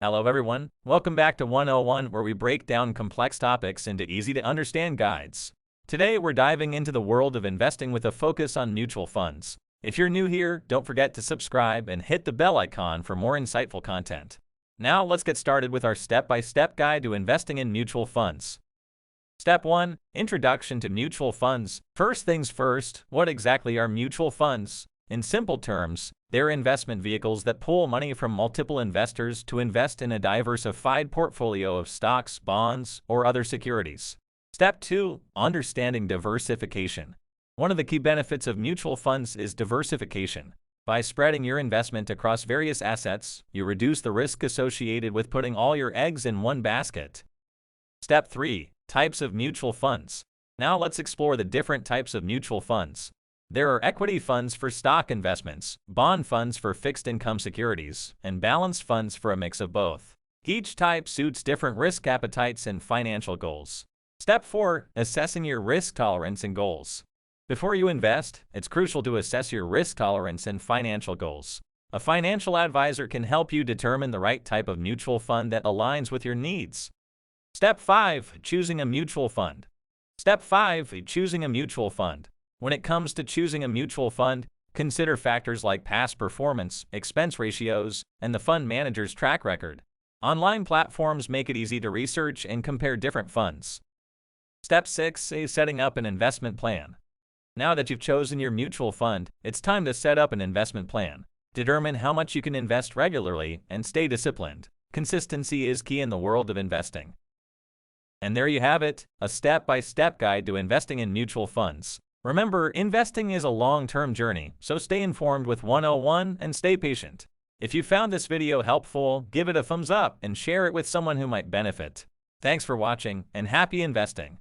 Hello everyone, welcome back to 101 where we break down complex topics into easy-to-understand guides. Today we're diving into the world of investing with a focus on mutual funds. If you're new here, don't forget to subscribe and hit the bell icon for more insightful content. Now let's get started with our step-by-step guide to investing in mutual funds. Step 1. Introduction to mutual funds. First things first, what exactly are mutual funds? In simple terms, they're investment vehicles that pull money from multiple investors to invest in a diversified portfolio of stocks, bonds, or other securities. Step 2. Understanding diversification. One of the key benefits of mutual funds is diversification. By spreading your investment across various assets, you reduce the risk associated with putting all your eggs in one basket. Step 3. Types of mutual funds. Now let's explore the different types of mutual funds. There are equity funds for stock investments, bond funds for fixed income securities, and balanced funds for a mix of both. Each type suits different risk appetites and financial goals. Step 4. Assessing your risk tolerance and goals. Before you invest, it's crucial to assess your risk tolerance and financial goals. A financial advisor can help you determine the right type of mutual fund that aligns with your needs. Step 5. Choosing a mutual fund. Step 5. Choosing a mutual fund. When it comes to choosing a mutual fund, consider factors like past performance, expense ratios, and the fund manager's track record. Online platforms make it easy to research and compare different funds. Step 6. Setting up an investment plan. Now that you've chosen your mutual fund, it's time to set up an investment plan. Determine how much you can invest regularly and stay disciplined. Consistency is key in the world of investing. And there you have it, a step-by-step guide to investing in mutual funds. Remember, investing is a long-term journey, so stay informed with 101 and stay patient. If you found this video helpful, give it a thumbs up and share it with someone who might benefit. Thanks for watching and happy investing.